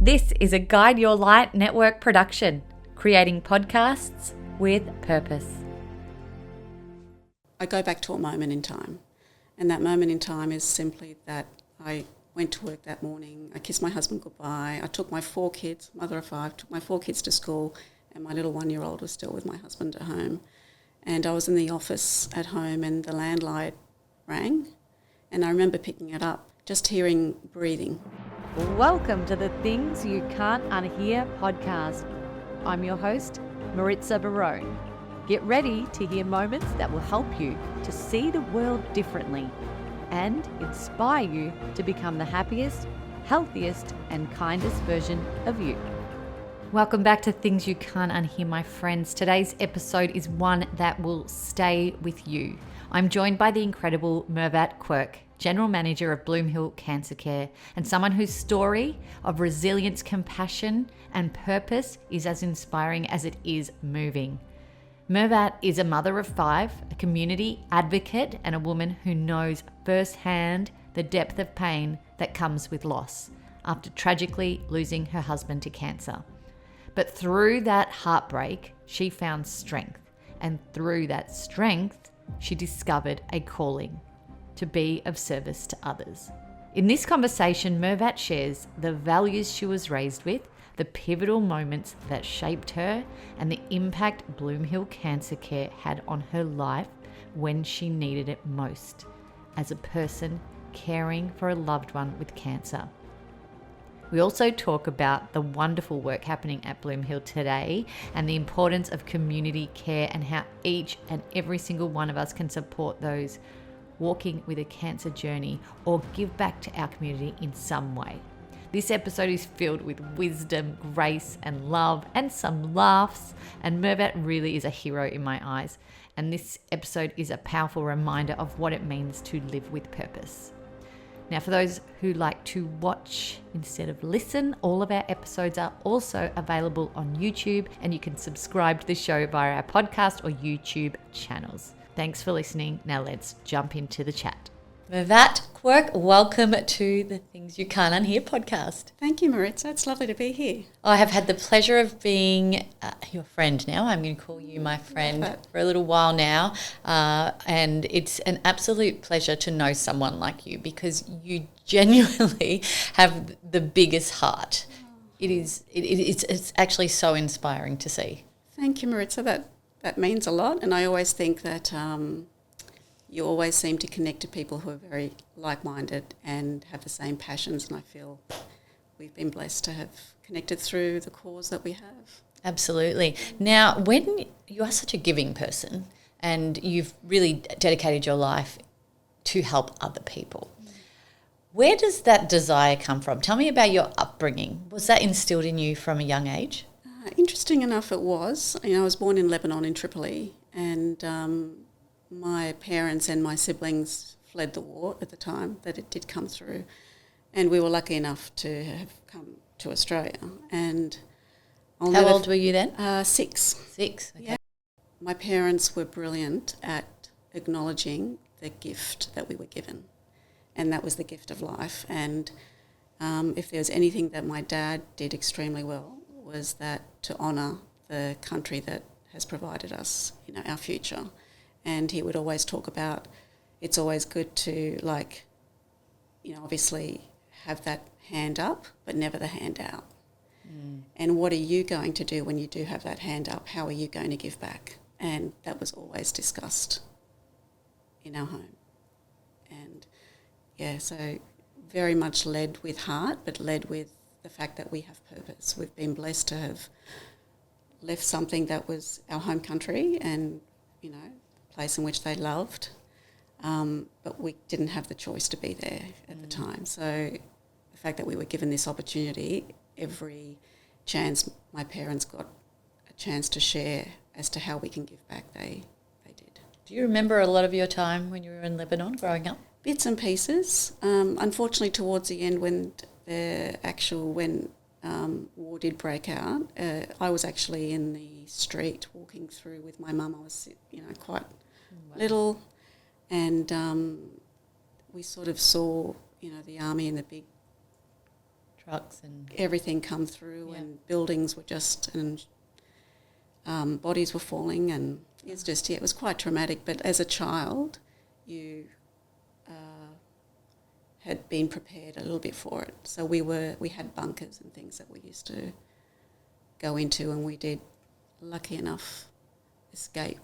This is a Guide Your Light network production, creating podcasts with purpose. I go back to a moment in time, and that moment in time is simply that I went to work that morning, I kissed my husband goodbye, I took my 4 kids, mother of 5, took my 4 kids to school, and my little 1-year-old was still with my husband at home. And I was in the office at home and the landline rang, and I remember picking it up, just hearing breathing. Welcome to the Things You Can't Unhear podcast. I'm your host, Maritza Barone. Get ready to hear moments that will help you to see the world differently and inspire you to become the happiest, healthiest, and kindest version of you. Welcome back to Things You Can't Unhear, my friends. Today's episode is one that will stay with you. I'm joined by the incredible Mervat Quirke, General Manager of Bloomhill Cancer Care, and someone whose story of resilience, compassion, and purpose is as inspiring as it is moving. Mervat is a mother of 5, a community advocate, and a woman who knows firsthand the depth of pain that comes with loss after tragically losing her husband to cancer. But through that heartbreak, she found strength, and through that strength, she discovered a calling to be of service to others. In this conversation, Mervat shares the values she was raised with, the pivotal moments that shaped her, and the impact Bloomhill Cancer Care had on her life when she needed it most, as a person caring for a loved one with cancer. We also talk about the wonderful work happening at Bloomhill today and the importance of community care and how each and every single one of us can support those walking with a cancer journey or give back to our community in some way. This episode is filled with wisdom, grace, and love, and some laughs, and Mervat really is a hero in my eyes. And this episode is a powerful reminder of what it means to live with purpose. Now, for those who like to watch instead of listen, all of our episodes are also available on YouTube, and you can subscribe to the show via our podcast or YouTube channels. Thanks for listening. Now let's jump into the chat. Mervat Quirke, welcome to the Things You Can't Unhear podcast. Thank you, Maritza. It's lovely to be here. I have had the pleasure of being your friend now. I'm going to call you my friend for a little while now. And it's an absolute pleasure to know someone like you because you genuinely have the biggest heart. It's actually so inspiring to see. Thank you, Maritza. That means a lot. And I always think that you always seem to connect to people who are very like-minded and have the same passions, and I feel we've been blessed to have connected through the cause that we have. Absolutely. Now, when you are such a giving person and you've really dedicated your life to help other people, where does that desire come from? Tell me about your upbringing. Was that instilled in you from a young age? Interesting enough, it was. I was born in Lebanon in Tripoli, and my parents and my siblings fled the war at the time that it did come through, and we were lucky enough to have come to Australia. And how old were you then? 6. 6. Okay. Yeah. My parents were brilliant at acknowledging the gift that we were given, and that was the gift of life. And if there was anything that my dad did extremely well, was that to honour the country that has provided us, our future. And he would always talk about it's always good to, obviously have that hand up, but never the hand out. And what are you going to do when you do have that hand up? How are you going to give back? And that was always discussed in our home. And, so very much led with heart, but led with the fact that we have purpose. We've been blessed to have left something that was our home country and, place in which they loved, but we didn't have the choice to be there at the time. So the fact that we were given this opportunity, every chance my parents got a chance to share as to how we can give back, they did. Do you remember a lot of your time when you were in Lebanon growing up? Bits and pieces. Unfortunately, towards the end when war did break out, I was actually in the street walking through with my mum. I was, quite little, and we sort of saw, the army in the big trucks and everything come through, and buildings were just, and bodies were falling, and it's just, it was quite traumatic. But as a child, you had been prepared a little bit for it. So we had bunkers and things that we used to go into, and we did, lucky enough, escape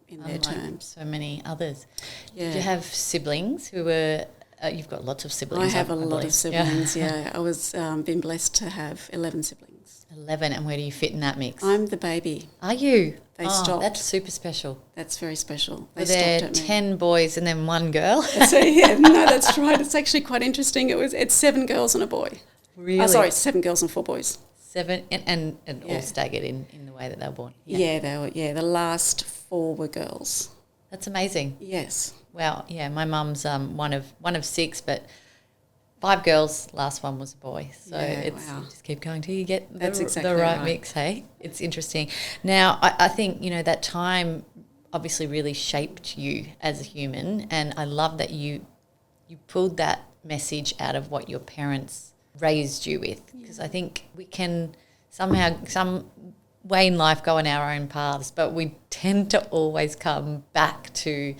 in their terms. So many others. Yeah. Did you have siblings who were? You've got lots of siblings. I have a lot believe. of siblings. Yeah, I was been blessed to have 11 siblings. 11, and where do you fit in that mix? I'm the baby. Are you? They stopped. That's super special. That's very special. Were there 10 boys and then 1 girl? So, yeah, no, that's right. It's actually quite interesting. It's 7 girls and a boy. Really? Oh, sorry, 7 girls and 4 boys. 7 and all staggered in the way that they were born. Yeah, they were. Yeah, the last 4 were girls. That's amazing. Yes. Wow. Yeah, my mum's one of 6, but 5 girls. Last one was a boy. So you just keep going till you get the right mix. Hey, it's interesting. Now, I think that time obviously really shaped you as a human, and I love that you pulled that message out of what your parents raised you with, because I think we can somehow, some way in life, go on our own paths, but we tend to always come back to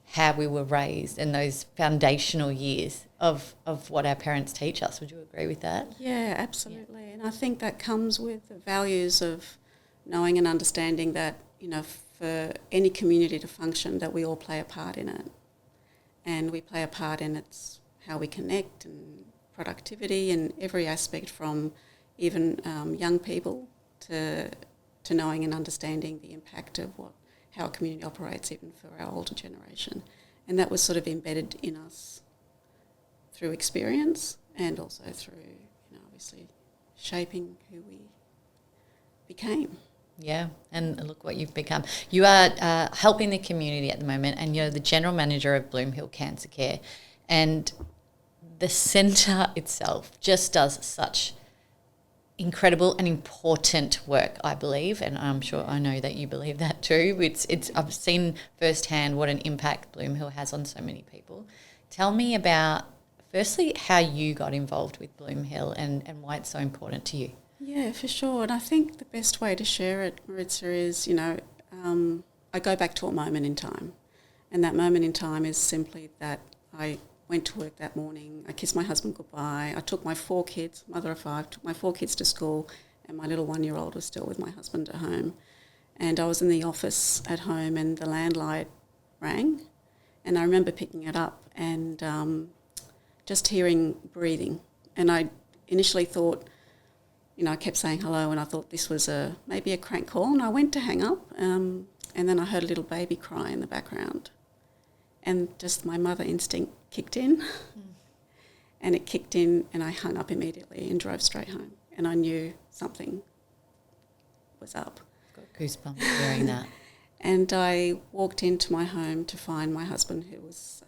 how we were raised and those foundational years of what our parents teach us. Would you agree with that? Yeah, absolutely. Yeah. And I think that comes with the values of knowing and understanding that, for any community to function, that we all play a part in it. And we play a part in it's how we connect and productivity and every aspect, from even young people to knowing and understanding the impact of how a community operates, even for our older generation. And that was sort of embedded in us through experience, and also through, obviously shaping who we became. Yeah, and look what you've become. You are helping the community at the moment, and you're the General Manager of Bloomhill Cancer Care. And the centre itself just does such incredible and important work, I believe, and I know that you believe that too. I've seen firsthand what an impact Bloomhill has on so many people. Tell me about, firstly, how you got involved with Bloomhill and why it's so important to you. Yeah, for sure. And I think the best way to share it, Maritza, is, I go back to a moment in time. And that moment in time is simply that I went to work that morning, I kissed my husband goodbye, I took my 4 kids, mother of 5, took my 4 kids to school, and my little 1-year-old was still with my husband at home. And I was in the office at home, and the landline rang, and I remember picking it up and just hearing breathing. And I initially thought, I kept saying hello, and I thought this was maybe a crank call, and I went to hang up, and then I heard a little baby cry in the background. And just my mother instinct kicked in, and it kicked in, and I hung up immediately and drove straight home. And I knew something was up. Got goosebumps hearing that. And I walked into my home to find my husband, who was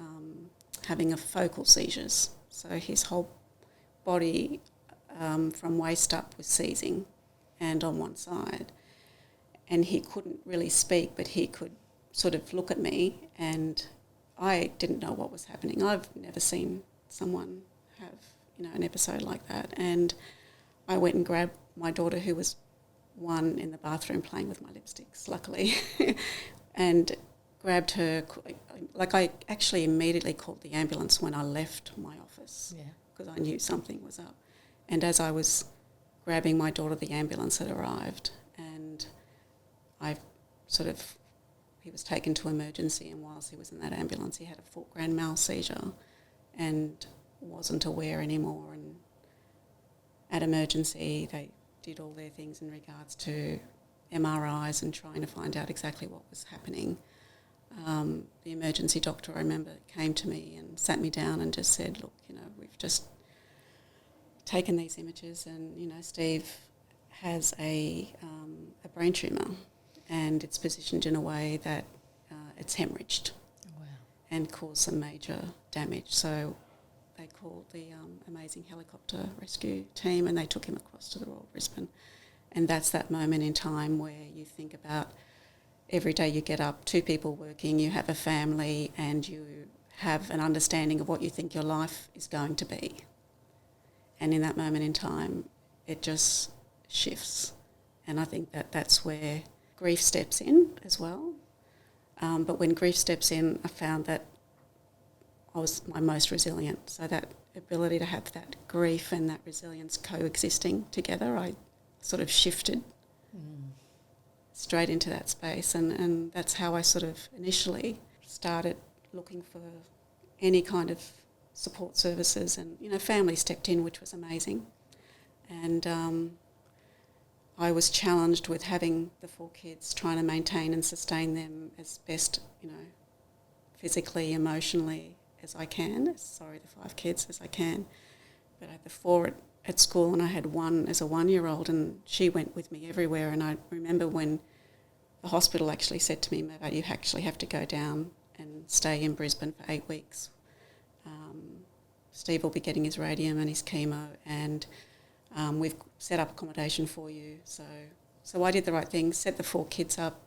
having a focal seizures. So his whole body from waist up was seizing, and on one side. And he couldn't really speak, but he could sort of look at me, and I didn't know what was happening. I've never seen someone have, an episode like that. And I went and grabbed my daughter, who was 1, in the bathroom playing with my lipsticks, luckily, and grabbed her. Like, I actually immediately called the ambulance when I left my office, because I knew something was up. And as I was grabbing my daughter, the ambulance had arrived, and he was taken to emergency, and whilst he was in that ambulance, he had a full grand mal seizure and wasn't aware anymore. And at emergency, they did all their things in regards to MRIs and trying to find out exactly what was happening. The emergency doctor, I remember, came to me and sat me down and just said, look, we've just taken these images, and, Steve has a brain tumour, and it's positioned in a way that it's hemorrhaged and caused some major damage. So they called the amazing helicopter rescue team, and they took him across to the Royal Brisbane. And that's that moment in time where you think about every day you get up, 2 people working, you have a family, and you have an understanding of what you think your life is going to be. And in that moment in time, it just shifts. And I think that that's where grief steps in as well. But when grief steps in, I found that I was my most resilient. So that ability to have that grief and that resilience coexisting together, I sort of shifted straight into that space. And that's how I sort of initially started looking for any kind of support services. And, family stepped in, which was amazing. And I was challenged with having the 4 kids, trying to maintain and sustain them as best, physically, emotionally as I can. The 5 kids as I can. But I had the 4 at school, and I had one as a 1-year-old, and she went with me everywhere. And I remember when the hospital actually said to me, Mervat, you actually have to go down and stay in Brisbane for 8 weeks. Steve will be getting his radium and his chemo, and we've set up accommodation for you. So I did the right thing, set the 4 kids up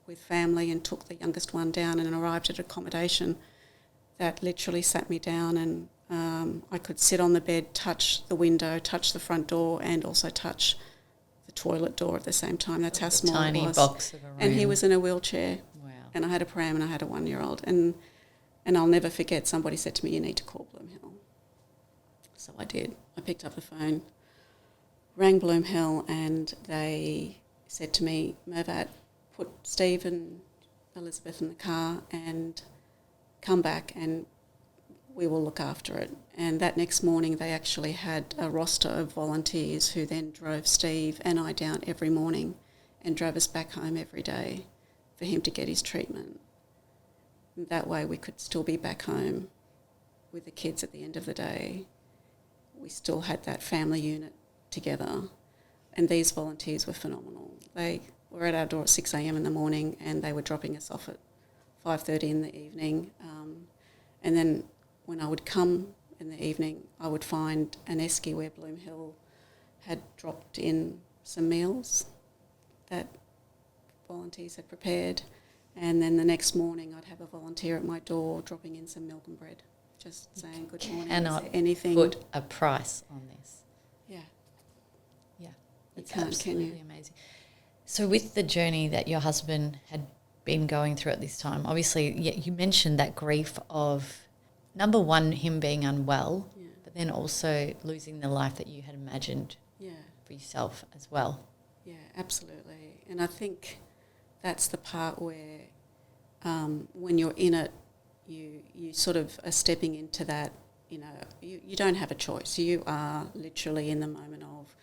with family and took the youngest one down and arrived at accommodation that literally sat me down, and I could sit on the bed, touch the window, touch the front door, and also touch the toilet door at the same time. That's how small it was. Tiny box of a room. And he was in a wheelchair. Wow. And I had a pram and I had a 1-year-old. And I'll never forget, somebody said to me, you need to call Bloomhill. So I did. I picked up the phone, rang Bloomhill, and they said to me, Mervat, put Steve and Elizabeth in the car and come back and we will look after it. And that next morning they actually had a roster of volunteers who then drove Steve and I down every morning and drove us back home every day for him to get his treatment. And that way we could still be back home with the kids at the end of the day. We still had that family unit together, and these volunteers were phenomenal. They were at our door at 6 a.m. in the morning, and they were dropping us off at 5:30 in the evening. And then when I would come in the evening, I would find an esky where Bloomhill had dropped in some meals that volunteers had prepared, and then the next morning I'd have a volunteer at my door dropping in some milk and bread, just saying good morning. Cannot anything put a price on this. Yeah, it's can't, absolutely can you? amazing. So with the journey that your husband had been going through at this time, obviously you mentioned that grief of, number one, him being unwell, but then also losing the life that you had imagined for yourself as well. Yeah, absolutely. And I think that's the part where when you're in it, you sort of are stepping into that, you don't have a choice. You are literally in the moment of,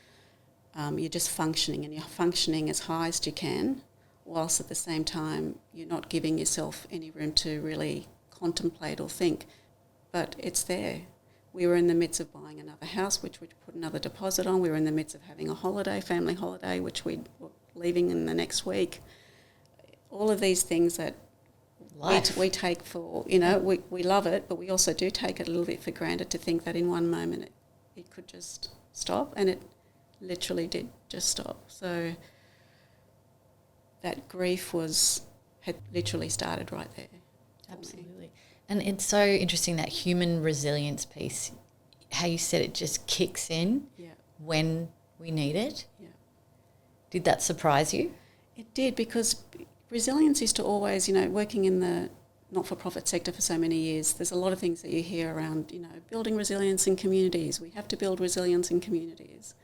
you're just functioning, and you're functioning as high as you can, whilst at the same time you're not giving yourself any room to really contemplate or think. But it's there. We were in the midst of buying another house, which we'd put another deposit on. We were in the midst of having a holiday, family holiday, which we'd were leaving in the next week. All of these things that we take for, we love it, but we also do take it a little bit for granted, to think that in one moment it could just stop, and it literally did just stop. So that grief had literally started right there. Absolutely. And it's so interesting, that human resilience piece, how you said it just kicks in when we need it. Yeah. Did that surprise you? It did, because resilience is to always, working in the not-for-profit sector for so many years, there's a lot of things that you hear around, building resilience in communities. We have to build resilience in communities.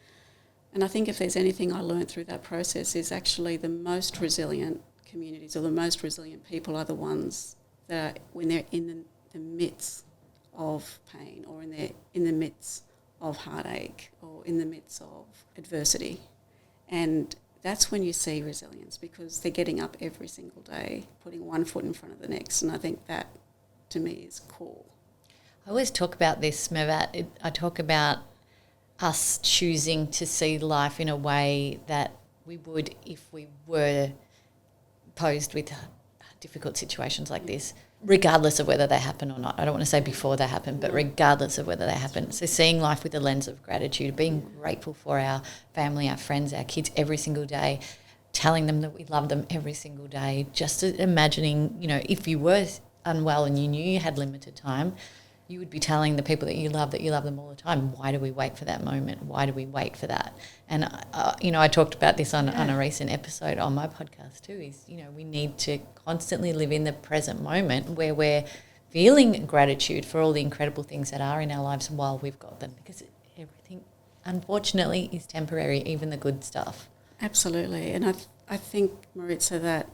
And I think if there's anything I learned through that process, is actually the most resilient communities, or the most resilient people, are the ones that are, when they're in the midst of pain, or in the midst of heartache, or in the midst of adversity. And that's when you see resilience, because they're getting up every single day, putting one foot in front of the next. And I think that, to me, is cool. I always talk about this, Mervat. I talk about us choosing to see life in a way that we would if we were posed with difficult situations like this, regardless of whether they happen or not. I don't want to say before they happen, but regardless of whether they happen. So seeing life with a lens of gratitude, being grateful for our family, our friends, our kids every single day, telling them that we love them every single day, just imagining, if you were unwell and you knew you had limited time, you would be telling the people that you love them all the time. Why do we wait for that moment? Why do we wait for that? And, I talked about this on a recent episode on my podcast too, is, we need to constantly live in the present moment where we're feeling gratitude for all the incredible things that are in our lives while we've got them, because everything, unfortunately, is temporary, even the good stuff. Absolutely. And I think, Maritza, that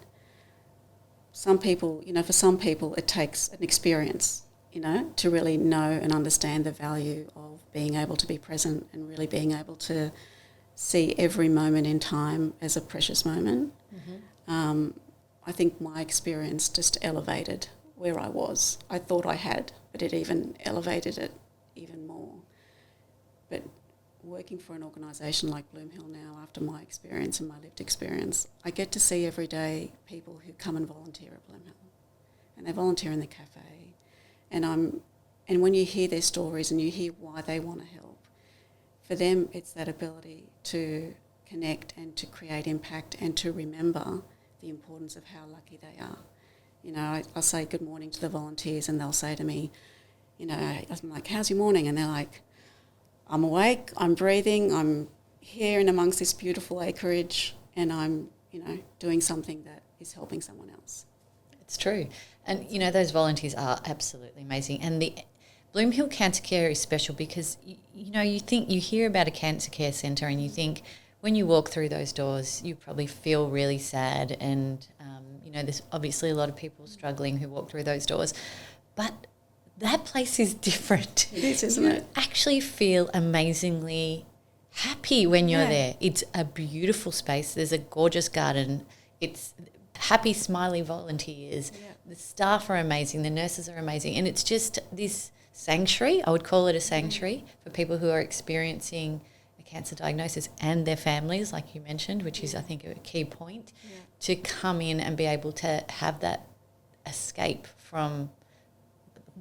some people, for some people it takes an experience, to really know and understand the value of being able to be present and really being able to see every moment in time as a precious moment. Mm-hmm. I think my experience just elevated where I was. I thought I had, but it even elevated it even more. But working for an organisation like Bloomhill now, after my experience and my lived experience, I get to see every day people who come and volunteer at Bloomhill, and they volunteer in the cafe, and when you hear their stories and you hear why they want to help, for them it's that ability to connect and to create impact and to remember the importance of how lucky they are. I'll say good morning to the volunteers and they'll say to me, I'm like, how's your morning? And they're like, I'm awake, I'm breathing, I'm here in amongst this beautiful acreage, and I'm, doing something that is helping someone else. It's true. And, those volunteers are absolutely amazing. And the Bloomhill Cancer Care is special because, you hear about a cancer care centre and you think when you walk through those doors, you probably feel really sad. And, there's obviously a lot of people struggling who walk through those doors. But that place is different. It is, isn't it? You actually feel amazingly happy when you're there. It's a beautiful space. There's a gorgeous garden. It's happy, smiley volunteers. Yeah. The staff are amazing. The nurses are amazing. And it's just this sanctuary. I would call it a sanctuary for people who are experiencing a cancer diagnosis and their families, like you mentioned, which is, I think, a key point, to come in and be able to have that escape from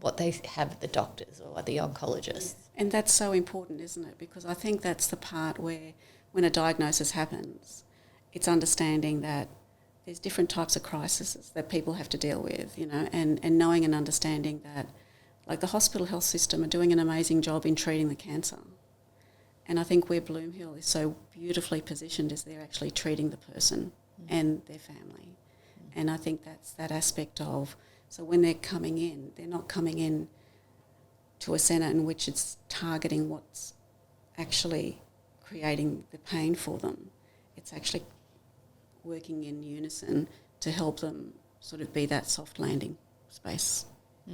what they have at the doctors or at the oncologists. And that's so important, isn't it? Because I think that's the part where when a diagnosis happens, it's understanding that there's different types of crises that people have to deal with, and knowing and understanding that, like, the hospital health system are doing an amazing job in treating the cancer. And I think where Bloomhill is so beautifully positioned is they're actually treating the person and their family. And I think that's that aspect of, so when they're coming in, they're not coming in to a centre in which it's targeting what's actually creating the pain for them. It's actually working in unison to help them sort of be that soft landing space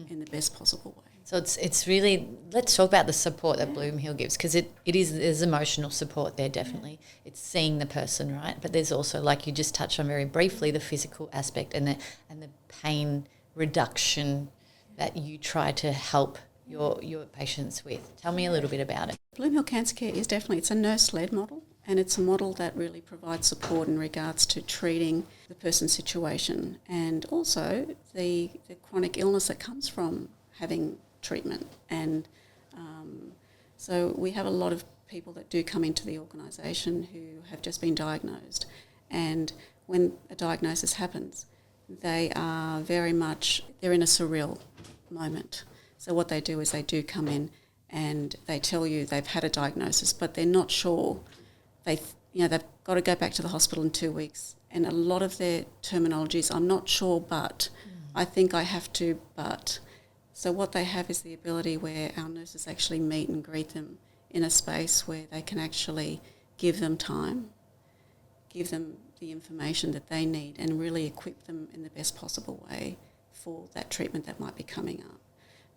in the best possible way. So it's really, let's talk about the support that Bloomhill gives, because there's emotional support there, definitely. It's seeing the person, right? But there's also, like you just touched on very briefly, the physical aspect and the pain reduction that you try to help your patients with. Tell me a little bit about it. Bloomhill Cancer Care is definitely, it's a nurse-led model, and it's a model that really provides support in regards to treating the person's situation and also the chronic illness that comes from having treatment. And so we have a lot of people that do come into the organisation who have just been diagnosed, and when a diagnosis happens, they are very much, they're in a surreal moment. So what they do is they do come in and they tell you they've had a diagnosis, but they're not sure. They've got to go back to the hospital in 2 weeks. And a lot of their terminology is, I'm not sure, but I think I have to, but. So what they have is the ability where our nurses actually meet and greet them in a space where they can actually give them time, give them the information that they need, and really equip them in the best possible way for that treatment that might be coming up.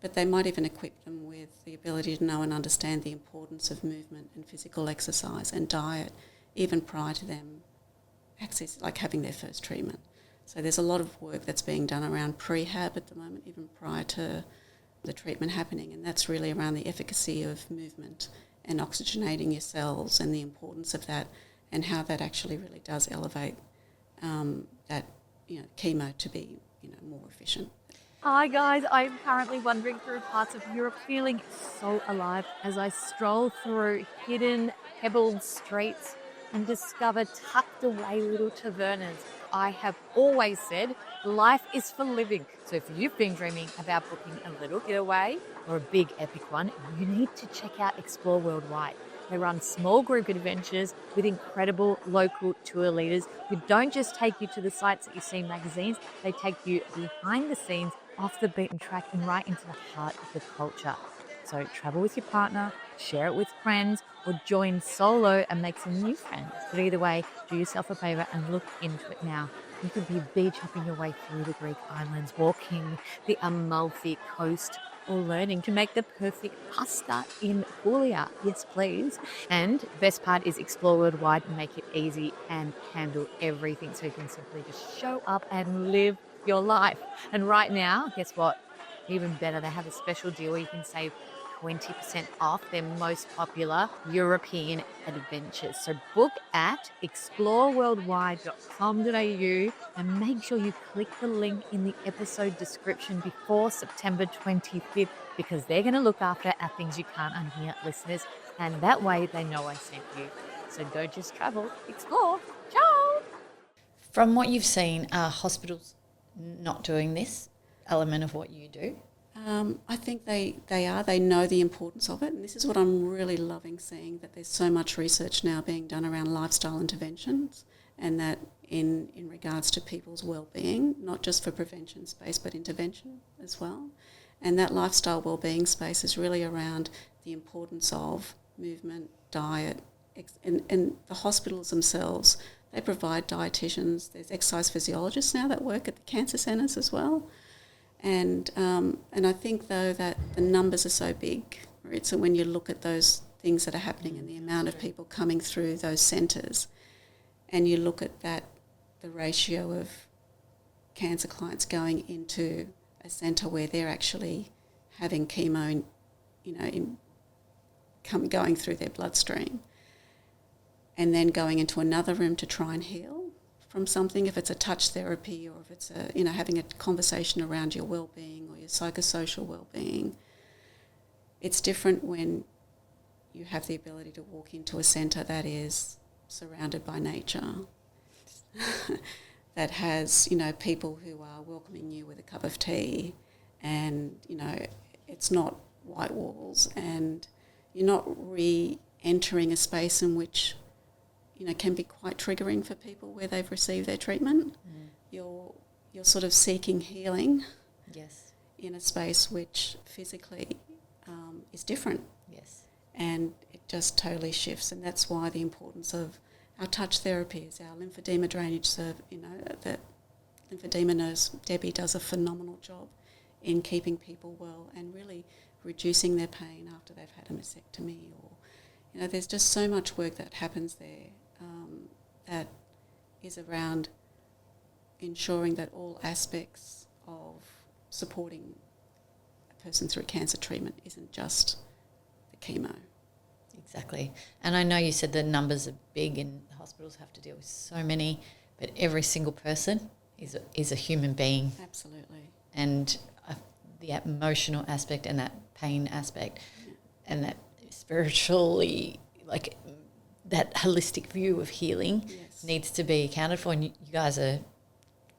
But they might even equip them with the ability to know and understand the importance of movement and physical exercise and diet, even prior to them having their first treatment. So there's a lot of work that's being done around prehab at the moment, even prior to the treatment happening, and that's really around the efficacy of movement and oxygenating your cells and the importance of that, and how that actually really does elevate that chemo to be more efficient. Hi guys, I'm currently wandering through parts of Europe feeling so alive as I stroll through hidden, pebbled streets and discover tucked away little tavernas. I have always said life is for living. So if you've been dreaming about booking a little getaway or a big epic one, you need to check out Explore Worldwide. They run small group adventures with incredible local tour leaders who don't just take you to the sites that you see in magazines, they take you behind the scenes, off the beaten track and right into the heart of the culture. So travel with your partner, share it with friends, or join solo and make some new friends. But either way, do yourself a favour and look into it now. You could be beach hopping your way through the Greek islands, walking the Amalfi coast, or learning to make the perfect pasta in Puglia. Yes, please. And best part is Explore Worldwide and make it easy and handle everything so you can simply just show up and live your life. And right now, guess what? Even better, they have a special deal where you can save 20% off their most popular European adventures. So book at exploreworldwide.com.au and make sure you click the link in the episode description before September 25th because they're going to look after our Things You Can't Unhear listeners, and that way they know I sent you. So don't just travel, explore. Ciao! From what you've seen, are hospitals not doing this element of what you do? I think they are. They know the importance of it. And this is what I'm really loving seeing, that there's so much research now being done around lifestyle interventions, and that in regards to people's well-being, not just for prevention space but intervention as well. And that lifestyle well-being space is really around the importance of movement, diet, and the hospitals themselves. They provide dietitians. There's exercise physiologists now that work at the cancer centres as well. And I think, though, that the numbers are so big, right? So when you look at those things that are happening and the amount of people coming through those centres, and you look at that, the ratio of cancer clients going into a centre where they're actually having chemo, going through their bloodstream, and then going into another room to try and heal from something, if it's a touch therapy or if it's having a conversation around your well-being or your psychosocial well-being. It's different when you have the ability to walk into a centre that is surrounded by nature, that has, people who are welcoming you with a cup of tea, and, it's not white walls, and you're not re-entering a space in which can be quite triggering for people where they've received their treatment. You're sort of seeking healing, yes, in a space which physically is different. Yes. And it just totally shifts, and that's why the importance of our touch therapies, our lymphedema drainage that lymphedema nurse Debbie does a phenomenal job in keeping people well and really reducing their pain after they've had a mastectomy, or there's just so much work that happens there that is around ensuring that all aspects of supporting a person through cancer treatment isn't just the chemo. Exactly. And I know you said the numbers are big and hospitals have to deal with so many, but every single person is a human being. Absolutely. And the emotional aspect and that pain aspect and that spiritually, that holistic view of healing, yes, needs to be accounted for. And you guys are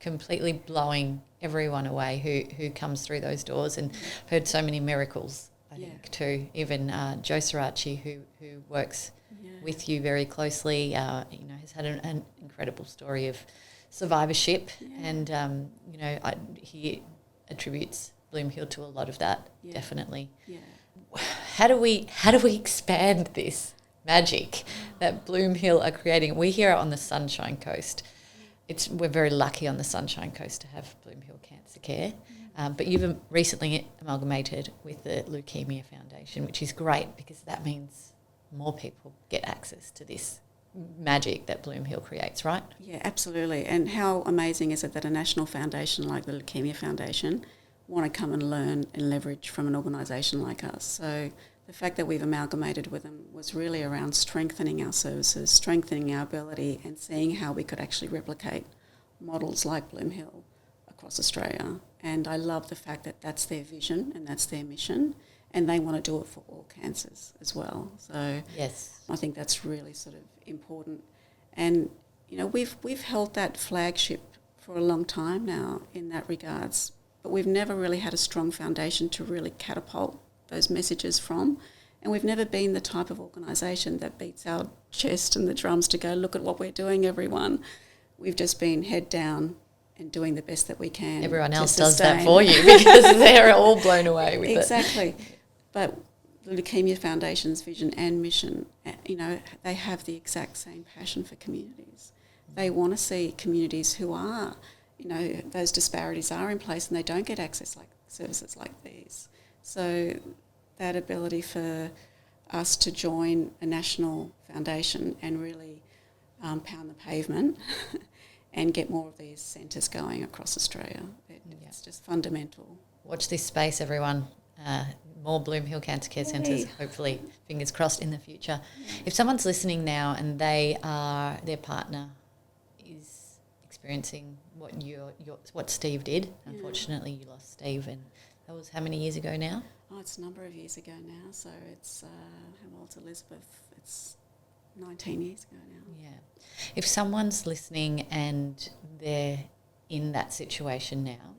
completely blowing everyone away who comes through those doors, and heard so many miracles, I think, too. Even Joe Sirachi, who works with you very closely, has had an incredible story of survivorship, and he attributes Bloomhill to a lot of that, definitely. Yeah. How do we expand this magic that Bloomhill are creating? We hear it on the Sunshine Coast. We're very lucky on the Sunshine Coast to have Bloomhill Cancer Care, but you've recently amalgamated with the Leukemia Foundation, which is great because that means more people get access to this magic that Bloomhill creates, right? Yeah, absolutely. And how amazing is it that a national foundation like the Leukemia Foundation want to come and learn and leverage from an organisation like us. So the fact that we've amalgamated with them was really around strengthening our services, strengthening our ability, and seeing how we could actually replicate models like Bloomhill across Australia. And I love the fact that that's their vision and that's their mission, and they want to do it for all cancers as well. So yes, I think that's really sort of important. And, we've held that flagship for a long time now in that regards, but we've never really had a strong foundation to really catapult those messages from. And we've never been the type of organisation that beats our chest and the drums to go, look at what we're doing, everyone. We've just been head down and doing the best that we can. Everyone else does that for you because they're all blown away with exactly. But the Leukemia Foundation's vision and mission, they have the exact same passion for communities. They want to see communities who are, those disparities are in place and they don't get access like services like these. So that ability for us to join a national foundation and really pound the pavement and get more of these centres going across Australia. It's just fundamental. Watch this space, everyone. More Bloomhill Cancer Care Centres, hopefully, fingers crossed, in the future. Yeah. If someone's listening now and their partner is experiencing what Steve did, unfortunately you lost Steve, and that was how many years ago now? Oh, it's a number of years ago now. So it's, how old's Elizabeth? It's 19 years ago now. Yeah. If someone's listening and they're in that situation now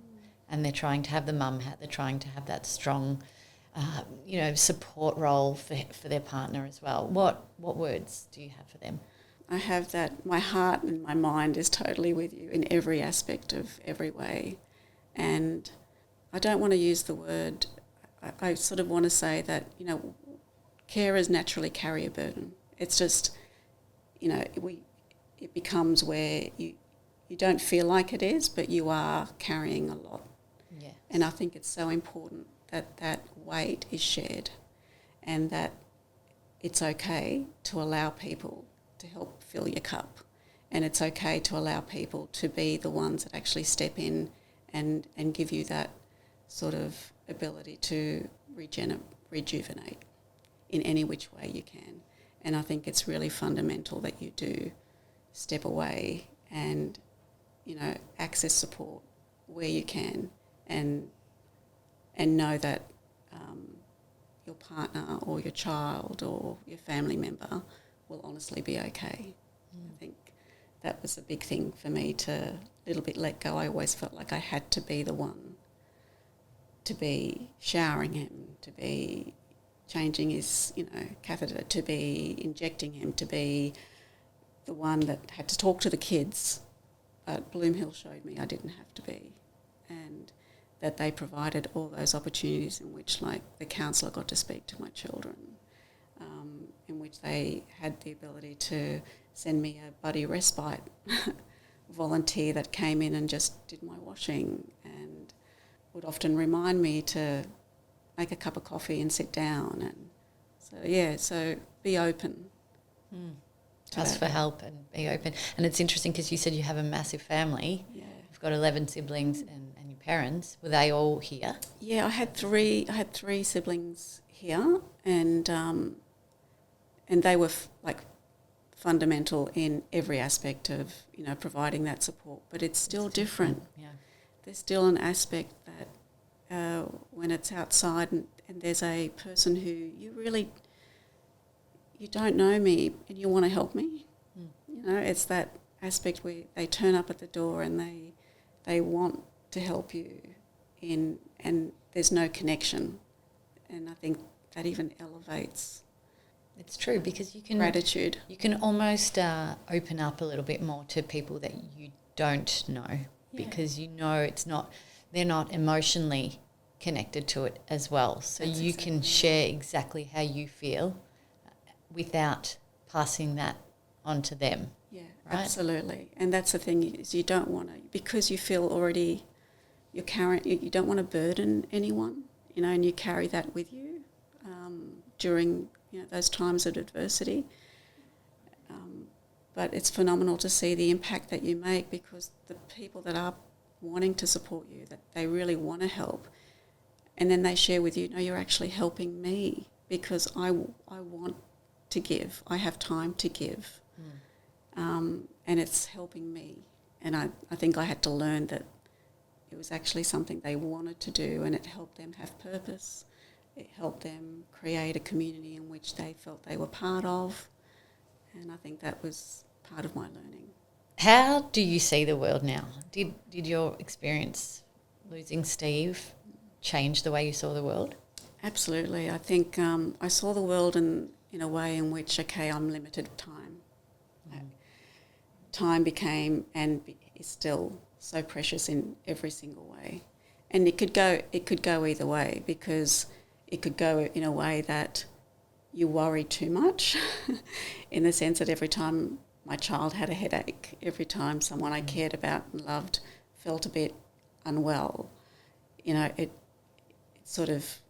and they're trying to have the mum hat, they're trying to have that strong, support role for their partner as well, what words do you have for them? I have that my heart and my mind is totally with you in every aspect of every way. And I don't want to use the word, I sort of want to say that, carers naturally carry a burden. It's just, it becomes where you don't feel like it is, but you are carrying a lot. Yes. And I think it's so important that weight is shared and that it's okay to allow people to help fill your cup. And it's okay to allow people to be the ones that actually step in and give you that sort of ability to rejuvenate in any which way you can. And I think it's really fundamental that you do step away and, access support where you can and know that your partner or your child or your family member will honestly be okay. I think that was a big thing for me to a little bit let go. I always felt like I had to be the one to be showering him, to be changing his, catheter, to be injecting him, to be the one that had to talk to the kids. But Bloomhill showed me I didn't have to be, and that they provided all those opportunities in which, like, the counsellor got to speak to my children, in which they had the ability to send me a buddy respite volunteer that came in and just did my washing and would often remind me to make a cup of coffee and sit down. And so be open. Ask for help and be open. And it's interesting because you said you have a massive family. Yeah. You've got 11 siblings and your parents. Were they all here? Yeah, I had three siblings here, and they were fundamental in every aspect of, providing that support. But it's still different. Yeah. There's still an aspect that when it's outside and there's a person who you don't know me and you want to help me. It's that aspect where they turn up at the door and they want to help you and there's no connection. And I think that even elevates. It's true because you can gratitude. You can almost open up a little bit more to people that you don't know because they're not emotionally connected to it as well. So That's you exactly can share exactly how you feel without passing that on to them. Yeah, right? Absolutely. And that's the thing is you don't want to, because you feel already you're carrying, you don't want to burden anyone, and you carry that with you during those times of adversity. But it's phenomenal to see the impact that you make because the people that are wanting to support you, that they really want to help, and then they share with you, no, you're actually helping me because I want to give. I have time to give. And it's helping me. And I think I had to learn that it was actually something they wanted to do and it helped them have purpose. It helped them create a community in which they felt they were part of. And I think that was part of my learning. How do you see the world now? Did your experience losing Steve change the way you saw the world? Absolutely. I think I saw the world in a way in which, okay, I'm limited time. Time became and is still so precious in every single way. And it could go either way, because it could go in a way that you worry too much in the sense that every time my child had a headache, every time someone I cared about and loved felt a bit unwell, it sort of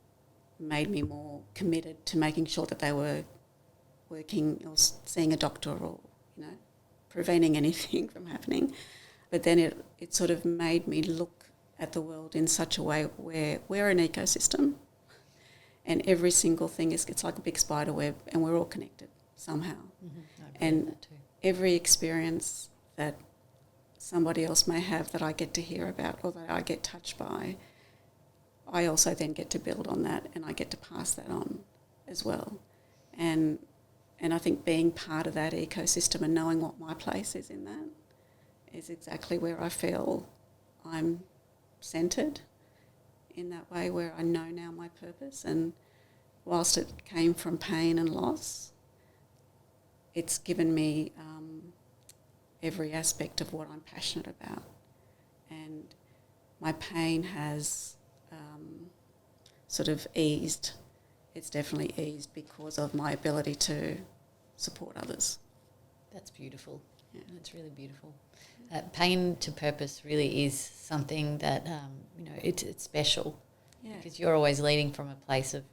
made me more committed to making sure that they were working or seeing a doctor or, preventing anything from happening. But then it sort of made me look at the world in such a way where we're an ecosystem and every single thing it's like a big spider web and we're all connected somehow. And every experience that somebody else may have that I get to hear about or that I get touched by, I also then get to build on that and I get to pass that on as well. And I think being part of that ecosystem and knowing what my place is in that is exactly where I feel I'm centred in that way, where I know now my purpose. And whilst it came from pain and loss, it's given me every aspect of what I'm passionate about. And my pain has sort of eased. It's definitely eased because of my ability to support others. That's beautiful. Yeah. That's really beautiful. Pain to purpose really is something that, it's special. Yeah. Because you're always leading from a place of,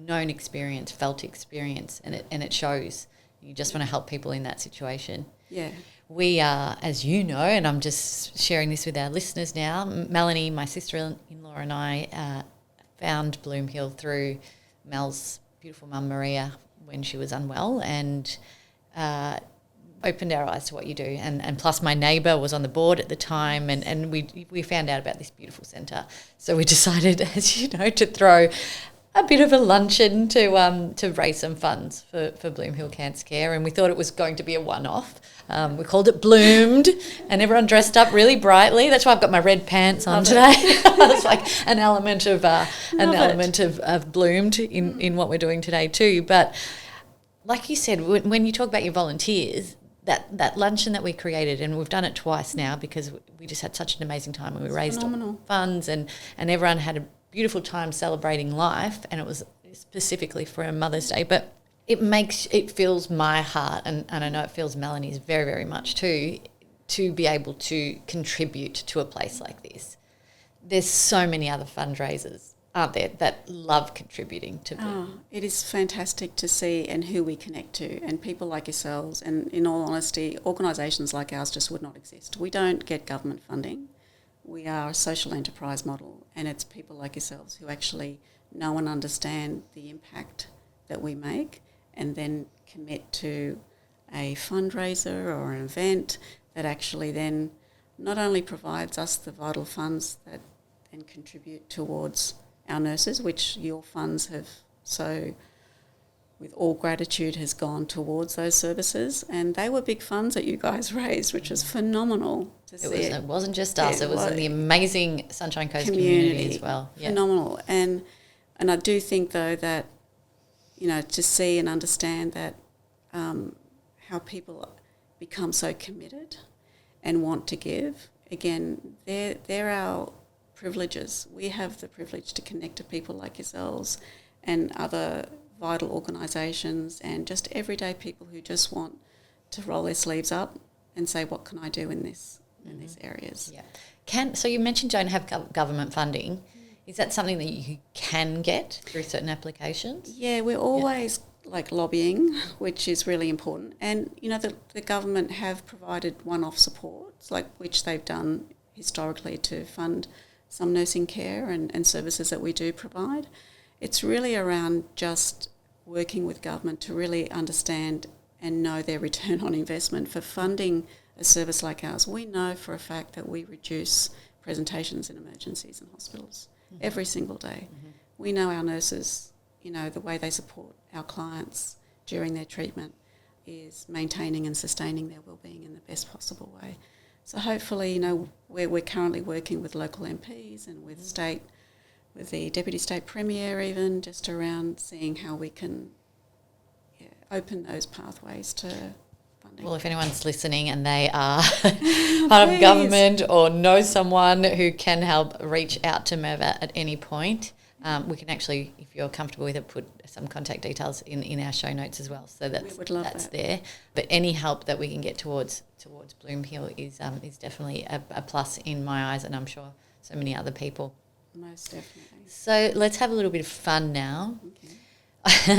known experience, felt experience, and it shows. You just want to help people in that situation. Yeah. We are, as you know, and I'm just sharing this with our listeners now, Melanie, my sister-in-law, and I found Bloomhill through Mel's beautiful mum Maria when she was unwell, and opened our eyes to what you do. And plus my neighbour was on the board at the time, and we found out about this beautiful centre. So we decided, as you know, to throw a bit of a luncheon to raise some funds for Bloomhill Cancer Care, and we thought it was going to be a one-off. We called it Bloomed, and everyone dressed up really brightly. That's why I've got my red pants on today. It's like an element of Bloomed in what we're doing today too. But like you said, when you talk about your volunteers, that luncheon that we created, and we've done it twice now because we just had such an amazing time, and we raised funds, and everyone had a beautiful time celebrating life, and it was specifically for a Mother's Day. But it fills my heart, and I know it fills Melanie's very, very much too, to be able to contribute to a place like this. There's so many other fundraisers, aren't there, that love contributing to them. It is fantastic to see and who we connect to, and people like yourselves, and in all honesty, organisations like ours just would not exist. We don't get government funding. We are a social enterprise model, and it's people like yourselves who actually know and understand the impact that we make, and then commit to a fundraiser or an event that actually then not only provides us the vital funds that then contribute towards our nurses, which your funds have so, with all gratitude, has gone towards those services. And they were big funds that you guys raised, which was phenomenal to see. It wasn't just us, it was the amazing Sunshine Coast community as well. Yeah. Phenomenal. And I do think, though, that to see and understand that how people become so committed and want to give, again, they're our privileges. We have the privilege to connect to people like yourselves and other vital organisations and just everyday people who just want to roll their sleeves up and say, what can I do in these areas? Yeah. So you mentioned don't have government funding. Is that something that you can get through certain applications? Yeah, we're always lobbying, which is really important. And, the government have provided one-off supports, which they've done historically to fund some nursing care and services that we do provide. It's really around just working with government to really understand and know their return on investment for funding a service like ours. We know for a fact that we reduce presentations in emergencies and hospitals every single day. We know our nurses, the way they support our clients during their treatment. is maintaining and sustaining their wellbeing in the best possible way. So hopefully, you know, we're currently working with local MPs and with with the Deputy State Premier even, just around seeing how we can open those pathways to funding. Well, if anyone's listening and they are part of government or know someone who can help, reach out to Mervat at any point. We can actually, if you're comfortable with it, put some contact details in our show notes as well, so that's there. But any help that we can get towards Bloomhill is definitely a plus in my eyes, and I'm sure so many other people. Most definitely. So let's have a little bit of fun now. Okay.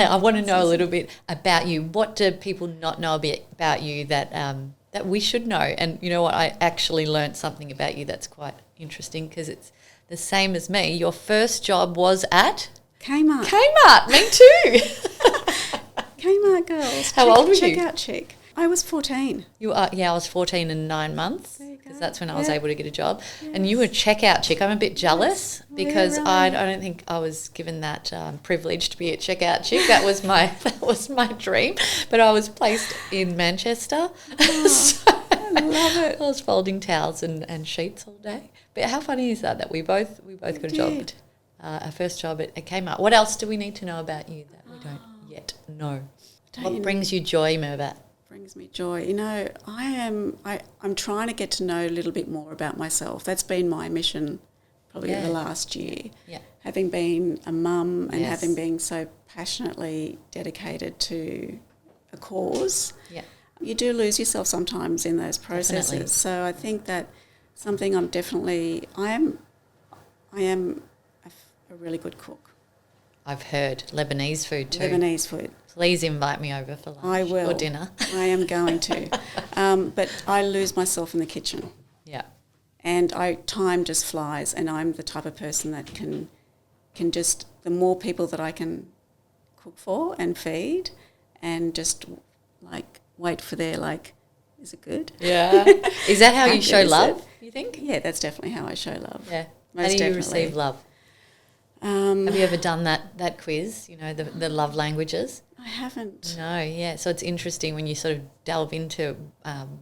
I want to know a little bit about you. What do people not know a bit about you that we should know? And you know what? I actually learnt something about you that's quite interesting, because it's the same as me. Your first job was at Kmart. Kmart, me too. Kmart girls. How old were you? Checkout chick. I was 14. You are, yeah. I was 14 and 9 months, because that's when I was able to get a job. Yes. And you were checkout chick. I'm a bit jealous because really? I don't think I was given that privilege to be a checkout chick. That was my dream. But I was placed in Manchester. Oh, so I love it. I was folding towels and sheets all day. But how funny is that we both got a job, our first job at Kmart. What else do we need to know about you that we don't yet know? What brings you joy, Mervat? Brings me joy. You know, I'm trying to get to know a little bit more about myself. That's been my mission probably in the last year. Yeah. Having been a mum and having been so passionately dedicated to a cause, you do lose yourself sometimes in those processes. Definitely. So I think that something I am a really good cook. I've heard Lebanese food too. Lebanese food. Please invite me over for lunch. I will. Or dinner. I am going to. But I lose myself in the kitchen. Yeah. And time just flies, and I'm the type of person that can just, the more people that I can cook for and feed and just like wait for their is it good? Yeah. Is that how you show love, you think? Yeah, that's definitely how I show love. Yeah. How do you receive love? Have you ever done that quiz, you know, the love languages? I haven't. No, yeah. So it's interesting when you sort of delve into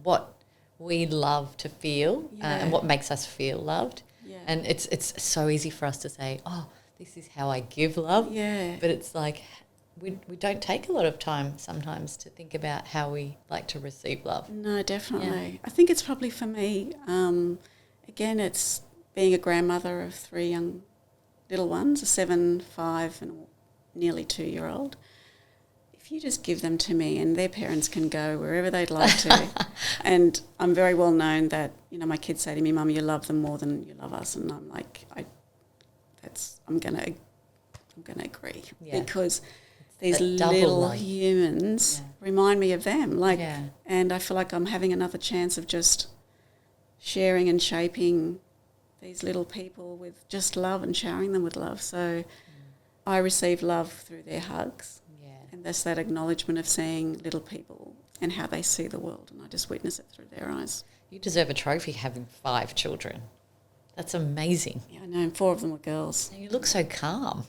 what we love to feel and what makes us feel loved. Yeah. And it's so easy for us to say, oh, this is how I give love. Yeah. But it's like we don't take a lot of time sometimes to think about how we like to receive love. No, definitely. Yeah. I think it's probably for me, again, it's being a grandmother of 3 young little ones, a 7, 5 and nearly 2-year-old. If you just give them to me and their parents can go wherever they'd like to, and I'm very well known that, you know, my kids say to me, Mum, you love them more than you love us, and I'm like, I'm gonna agree because these little humans remind me of them, and I feel like I'm having another chance of just sharing and shaping these little people with just love and showering them with love. So I receive love through their hugs. Yeah. And that's that acknowledgement of seeing little people and how they see the world, and I just witness it through their eyes. You deserve a trophy having 5 children. That's amazing. Yeah, I know, and 4 of them were girls. You look so calm.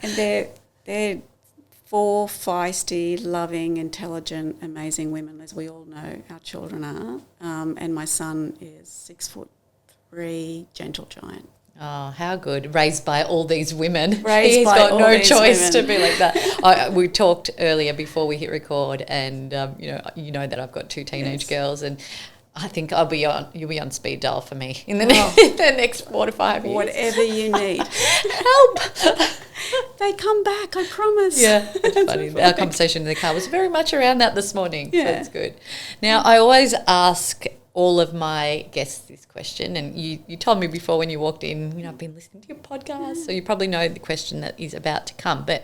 And they're 4 feisty, loving, intelligent, amazing women, as we all know our children are. And my son is 6'3", gentle giant. Oh, how good. Raised by all these women. He's got no choice to be like that. We talked earlier before we hit record, and you know that I've got 2 teenage girls, and I think you'll be on speed dial for me in the next 4 to 5 years. Whatever you need. Help. They come back, I promise. Yeah, it's funny. Our conversation in the car was very much around that this morning, so it's good. Now, I always ask all of my guests this question, and you told me before when you walked in, you know, I've been listening to your podcast, so you probably know the question that is about to come. But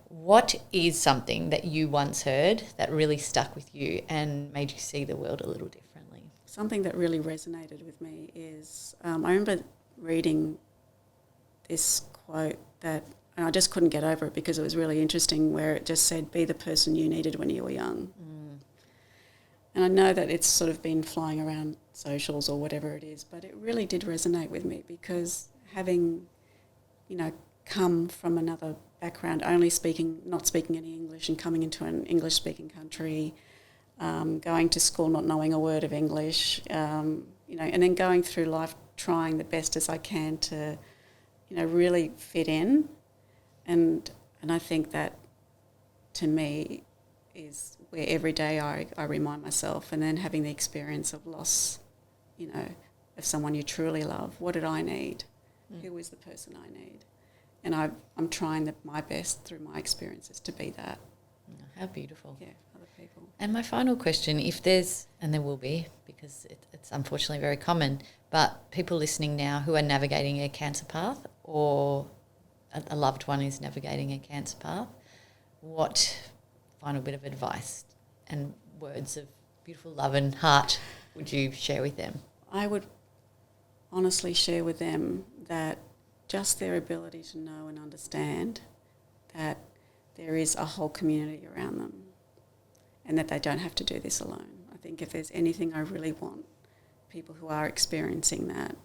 what is something that you once heard that really stuck with you and made you see the world a little differently? Something that really resonated with me is I remember reading this quote that, and I just couldn't get over it because it was really interesting, where it just said, be the person you needed when you were young. And I know that it's sort of been flying around socials or whatever it is, but it really did resonate with me, because having, you know, come from another background, not speaking any English and coming into an English-speaking country, going to school not knowing a word of English, and then going through life trying the best as I can to, really fit in. And I think that, to me, is where every day I remind myself, and then having the experience of loss, of someone you truly love. What did I need? Who is the person I need? And I'm trying my best through my experiences to be that. How beautiful. Yeah, other people. And my final question, if there's, and there will be, because it's unfortunately very common, but people listening now who are navigating a cancer path, or a loved one is navigating a cancer path, what final bit of advice and words of beautiful love and heart would you share with them? I would honestly share with them that just their ability to know and understand that there is a whole community around them and that they don't have to do this alone. I think if there's anything I really want people who are experiencing that,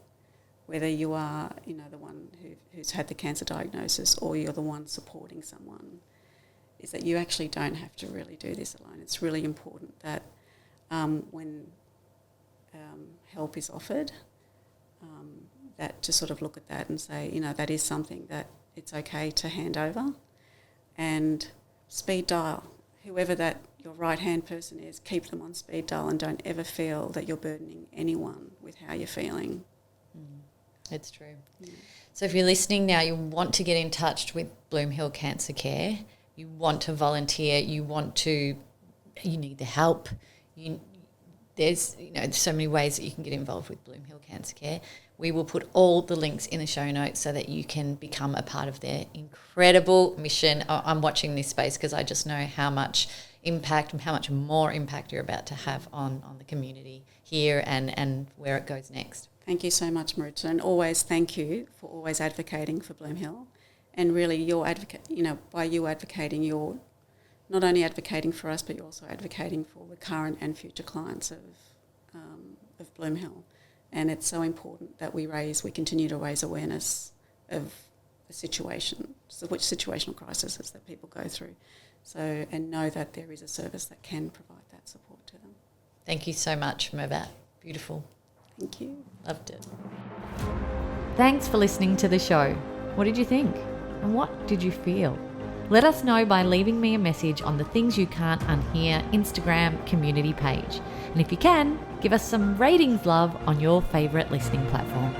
whether you are, the one who's had the cancer diagnosis or you're the one supporting someone, is that you actually don't have to really do this alone. It's really important that when help is offered, that to sort of look at that and say, that is something that it's okay to hand over. And speed dial, whoever that your right-hand person is, keep them on speed dial and don't ever feel that you're burdening anyone with how you're feeling. It's true. Yeah. So if you're listening now, you want to get in touch with Bloomhill Cancer Care, you want to volunteer, you need the help, there's so many ways that you can get involved with Bloomhill Cancer Care. We will put all the links in the show notes so that you can become a part of their incredible mission. I'm watching this space because I just know how much impact and how much more impact you're about to have on the community here and where it goes next. Thank you so much, Maritza, and always thank you for always advocating for Bloomhill. And really, by you advocating, you're not only advocating for us, but you're also advocating for the current and future clients of Bloomhill. And it's so important that we continue to raise awareness of the situation, which situational crises that people go through. So, and know that there is a service that can provide that support to them. Thank you so much, Mervat. Beautiful. Thank you. Loved it. Thanks for listening to the show. What did you think? And what did you feel? Let us know by leaving me a message on the Things You Can't Unhear Instagram community page. And if you can, give us some ratings love on your favourite listening platform.